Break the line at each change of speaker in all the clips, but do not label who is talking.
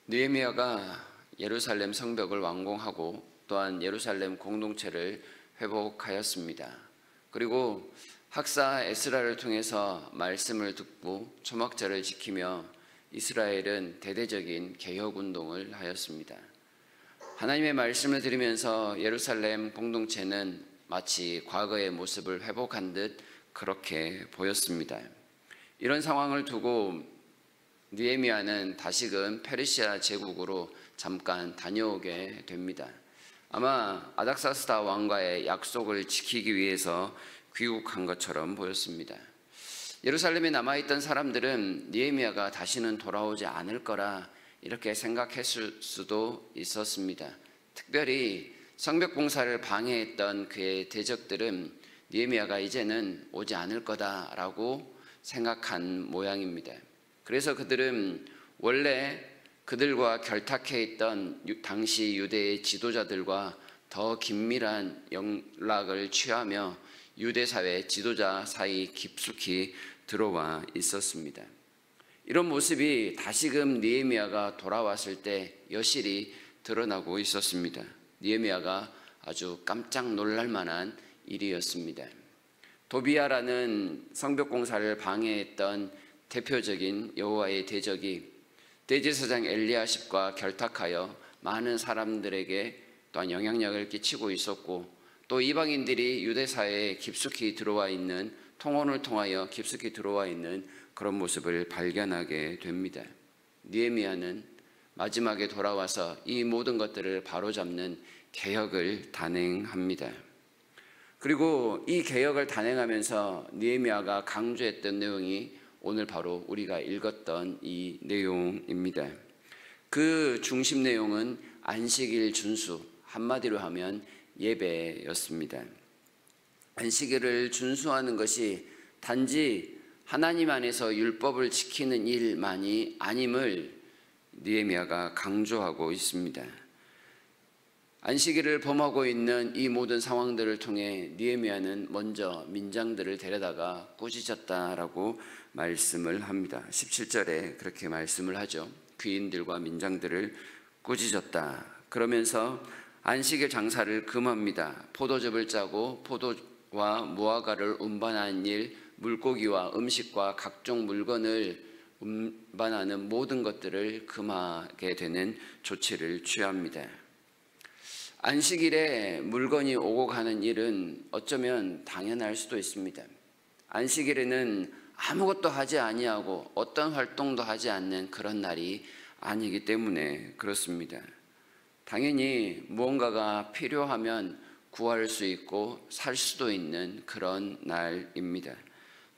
느헤미야가 예루살렘 성벽을 완공하고 또한 예루살렘 공동체를 회복하였습니다. 그리고 학사 에스라를 통해서 말씀을 듣고 초막절을 지키며 이스라엘은 대대적인 개혁운동을 하였습니다. 하나님의 말씀을 들으면서 예루살렘 공동체는 마치 과거의 모습을 회복한 듯 그렇게 보였습니다. 이런 상황을 두고 느헤미야는 다시금 페르시아 제국으로 잠깐 다녀오게 됩니다. 아마 아닥사스다 왕과의 약속을 지키기 위해서 귀국한 것처럼 보였습니다. 예루살렘에 남아있던 사람들은 느헤미야가 다시는 돌아오지 않을 거라 이렇게 생각했을 수도 있었습니다. 특별히 성벽 공사를 방해했던 그의 대적들은 느헤미야가 이제는 오지 않을 거다라고 생각한 모양입니다. 그래서 그들은 원래 그들과 결탁해 있던 당시 유대의 지도자들과 더 긴밀한 연락을 취하며 유대사회 지도자 사이 깊숙이 들어와 있었습니다. 이런 모습이 다시금 느헤미야가 돌아왔을 때 여실히 드러나고 있었습니다. 느헤미야가 아주 깜짝 놀랄 만한 일이었습니다. 도비야라는 성벽 공사를 방해했던 대표적인 여호와의 대적이 대제사장 엘리야십과 결탁하여 많은 사람들에게 또한 영향력을 끼치고 있었고, 또 이방인들이 유대사회에 깊숙이 들어와 있는, 통혼을 통하여 깊숙이 들어와 있는 그런 모습을 발견하게 됩니다. 느헤미야는 마지막에 돌아와서 이 모든 것들을 바로잡는 개혁을 단행합니다. 그리고 이 개혁을 단행하면서 느헤미야가 강조했던 내용이 오늘 바로 우리가 읽었던 이 내용입니다. 그 중심 내용은 안식일 준수, 한마디로 하면 예배였습니다. 안식일을 준수하는 것이 단지 하나님 안에서 율법을 지키는 일만이 아님을 느헤미야가 강조하고 있습니다. 안식일을 범하고 있는 이 모든 상황들을 통해 느헤미야는 먼저 민장들을 데려다가 꾸짖었다라고 말씀을 합니다. 17절에 그렇게 말씀을 하죠. 귀인들과 민장들을 꾸짖었다. 그러면서 안식일 장사를 금합니다. 포도즙을 짜고 포도와 무화과를 운반하는 일, 물고기와 음식과 각종 물건을 운반하는 모든 것들을 금하게 되는 조치를 취합니다. 안식일에 물건이 오고 가는 일은 어쩌면 당연할 수도 있습니다. 안식일에는 아무것도 하지 아니하고 어떤 활동도 하지 않는 그런 날이 아니기 때문에 그렇습니다. 당연히 무언가가 필요하면 구할 수 있고 살 수도 있는 그런 날입니다.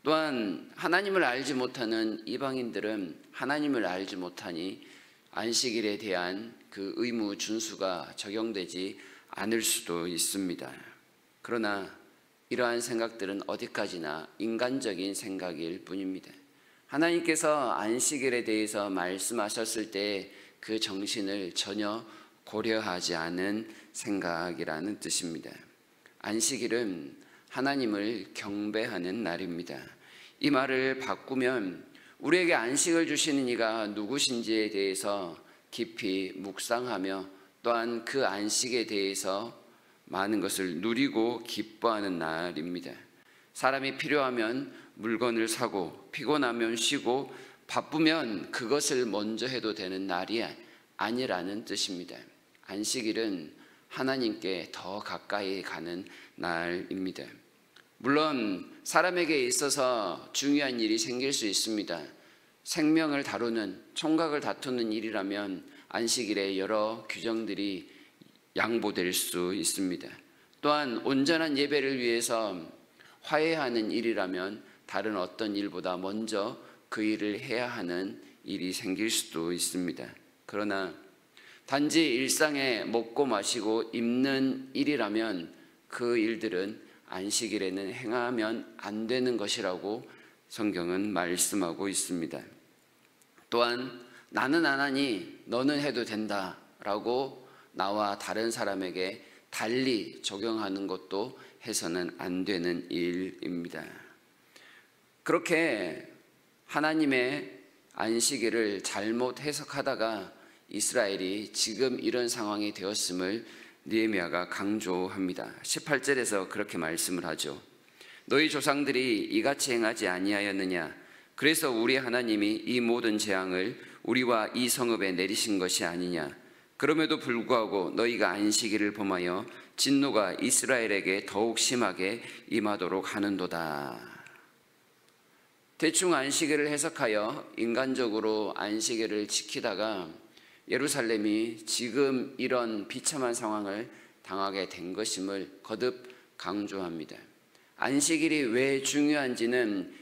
또한 하나님을 알지 못하는 이방인들은 하나님을 알지 못하니 안식일에 대한 그 의무 준수가 적용되지 않을 수도 있습니다. 그러나 이러한 생각들은 어디까지나 인간적인 생각일 뿐입니다. 하나님께서 안식일에 대해서 말씀하셨을 때 그 정신을 전혀 고려하지 않은 생각이라는 뜻입니다. 안식일은 하나님을 경배하는 날입니다. 이 말을 바꾸면 우리에게 안식을 주시는 이가 누구신지에 대해서 깊이 묵상하며 또한 그 안식에 대해서 많은 것을 누리고 기뻐하는 날입니다. 사람이 필요하면 물건을 사고 피곤하면 쉬고 바쁘면 그것을 먼저 해도 되는 날이 아니라는 뜻입니다. 안식일은 하나님께 더 가까이 가는 날입니다. 물론 사람에게 있어서 중요한 일이 생길 수 있습니다. 생명을 다루는, 총각을 다투는 일이라면 안식일에 여러 규정들이 양보될 수 있습니다. 또한 온전한 예배를 위해서 화해하는 일이라면 다른 어떤 일보다 먼저 그 일을 해야 하는 일이 생길 수도 있습니다. 그러나 단지 일상에 먹고 마시고 입는 일이라면 그 일들은 안식일에는 행하면 안 되는 것이라고 성경은 말씀하고 있습니다. 또한 나는 안 하니 너는 해도 된다라고 나와 다른 사람에게 달리 적용하는 것도 해서는 안 되는 일입니다. 그렇게 하나님의 안식일을 잘못 해석하다가 이스라엘이 지금 이런 상황이 되었음을 느헤미야가 강조합니다. 18절에서 그렇게 말씀을 하죠. 너희 조상들이 이같이 행하지 아니하였느냐? 그래서 우리 하나님이 이 모든 재앙을 우리와 이 성읍에 내리신 것이 아니냐? 그럼에도 불구하고 너희가 안식일을 범하여 진노가 이스라엘에게 더욱 심하게 임하도록 하는도다. 대충 안식일을 해석하여 인간적으로 안식일을 지키다가 예루살렘이 지금 이런 비참한 상황을 당하게 된 것임을 거듭 강조합니다. 안식일이 왜 중요한지는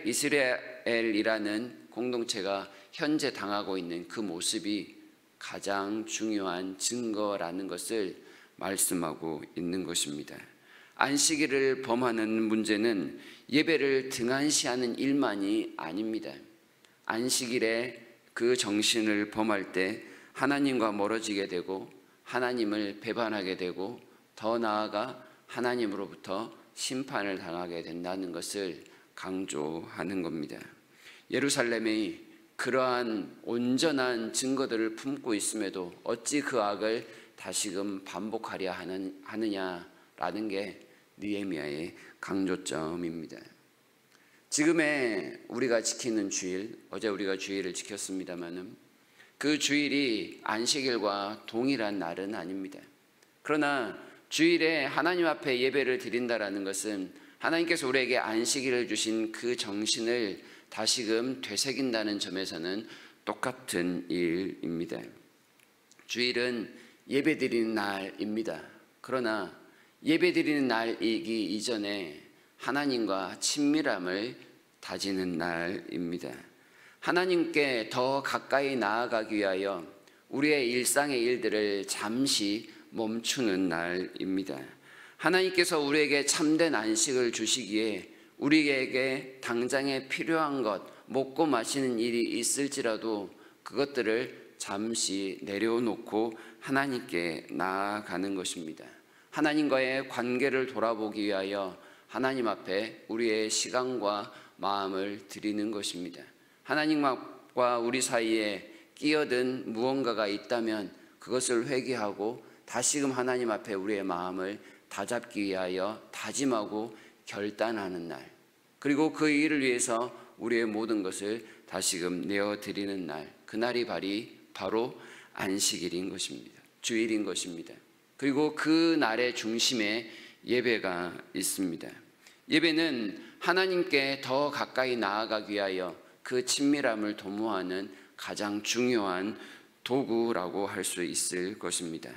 이스라엘이라는 공동체가 현재 당하고 있는 그 모습이 가장 중요한 증거라는 것을 말씀하고 있는 것입니다. 안식일을 범하는 문제는 예배를 등한시하는 일만이 아닙니다. 안식일에 그 정신을 범할 때 하나님과 멀어지게 되고 하나님을 배반하게 되고 더 나아가 하나님으로부터 심판을 당하게 된다는 것을 강조하는 겁니다. 예루살렘이 그러한 온전한 증거들을 품고 있음에도 어찌 그 악을 다시금 반복하려 하느냐라는 게 느헤미야의 강조점입니다. 지금의 우리가 지키는 주일, 어제 우리가 주일을 지켰습니다마는 그 주일이 안식일과 동일한 날은 아닙니다. 그러나 주일에 하나님 앞에 예배를 드린다라는 것은 하나님께서 우리에게 안식일을 주신 그 정신을 다시금 되새긴다는 점에서는 똑같은 일입니다. 주일은 예배 드리는 날입니다. 그러나 예배 드리는 날이기 이전에 하나님과 친밀함을 다지는 날입니다. 하나님께 더 가까이 나아가기 위하여 우리의 일상의 일들을 잠시 멈추는 날입니다. 하나님께서 우리에게 참된 안식을 주시기에 우리에게 당장에 필요한 것, 먹고 마시는 일이 있을지라도 그것들을 잠시 내려놓고 하나님께 나아가는 것입니다. 하나님과의 관계를 돌아보기 위하여 하나님 앞에 우리의 시간과 마음을 드리는 것입니다. 하나님과 우리 사이에 끼어든 무언가가 있다면 그것을 회개하고 다시금 하나님 앞에 우리의 마음을 다잡기 위하여 다짐하고 결단하는 날, 그리고 그 일을 위해서 우리의 모든 것을 다시금 내어드리는 날, 그날이 바로 안식일인 것입니다. 주일인 것입니다. 그리고 그 날의 중심에 예배가 있습니다. 예배는 하나님께 더 가까이 나아가기 위하여 그 친밀함을 도모하는 가장 중요한 도구라고 할 수 있을 것입니다.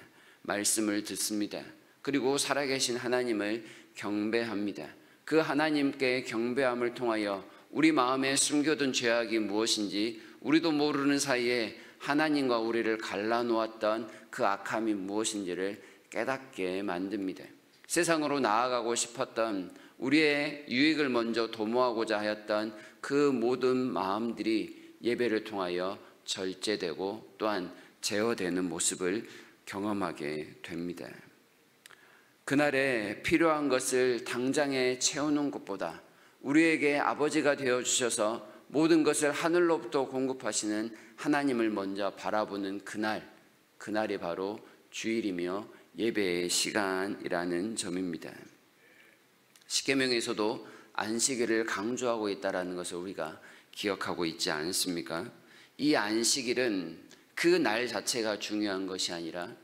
말씀을 듣습니다. 그리고 살아계신 하나님을 경배합니다. 그 하나님께 경배함을 통하여 우리 마음에 숨겨둔 죄악이 무엇인지 우리도 모르는 사이에 하나님과 우리를 갈라놓았던 그 악함이 무엇인지를 깨닫게 만듭니다. 세상으로 나아가고 싶었던 우리의 유익을 먼저 도모하고자 하였던 그 모든 마음들이 예배를 통하여 절제되고 또한 제어되는 모습을 경험하게 됩니다. 그날에 필요한 것을 당장에 채우는 것보다 우리에게 아버지가 되어주셔서 모든 것을 하늘로부터 공급하시는 하나님을 먼저 바라보는 그날이 바로 주일이며 예배의 시간이라는 점입니다. 십계명에서도 안식일을 강조하고 있다는 것을 우리가 기억하고 있지 않습니까? 이 안식일은 그 날 자체가 중요한 것이 아니라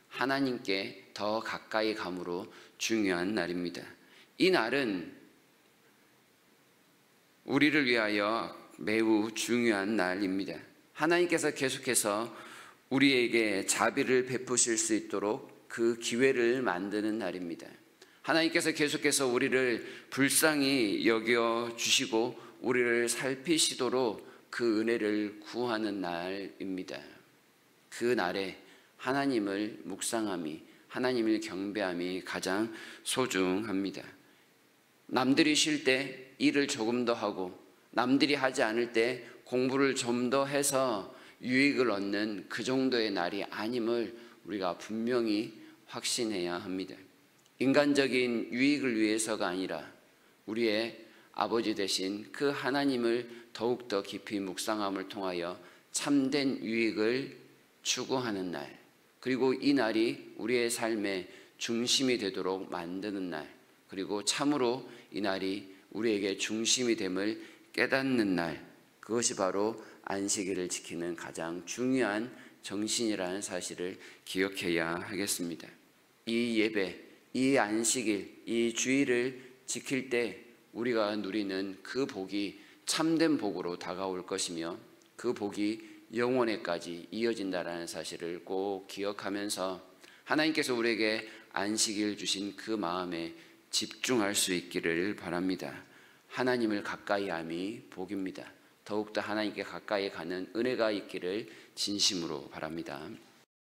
하나님께 더 가까이 감으로 중요한 날입니다. 이 날은 우리를 위하여 매우 중요한 날입니다. 하나님께서 계속해서 우리에게 자비를 베푸실 수 있도록 그 기회를 만드는 날입니다. 하나님께서 계속해서 우리를 불쌍히 여겨주시고 우리를 살피시도록 그 은혜를 구하는 날입니다. 그 날에 하나님을 묵상함이, 하나님을 경배함이 가장 소중합니다. 남들이 쉴 때 일을 조금 더 하고 남들이 하지 않을 때 공부를 좀 더 해서 유익을 얻는 그 정도의 날이 아님을 우리가 분명히 확신해야 합니다. 인간적인 유익을 위해서가 아니라 우리의 아버지 되신 그 하나님을 더욱더 깊이 묵상함을 통하여 참된 유익을 추구하는 날, 그리고 이 날이 우리의 삶의 중심이 되도록 만드는 날, 그리고 참으로 이 날이 우리에게 중심이 됨을 깨닫는 날, 그것이 바로 안식일을 지키는 가장 중요한 정신이라는 사실을 기억해야 하겠습니다. 이 예배, 이 안식일, 이 주일을 지킬 때 우리가 누리는 그 복이 참된 복으로 다가올 것이며 그 복이 영원에까지 이어진다라는 사실을 꼭 기억하면서 하나님께서 우리에게 안식일 주신 그 마음에 집중할 수 있기를 바랍니다. 하나님을 가까이 함이 복입니다. 더욱더 하나님께 가까이 가는 은혜가 있기를 진심으로 바랍니다.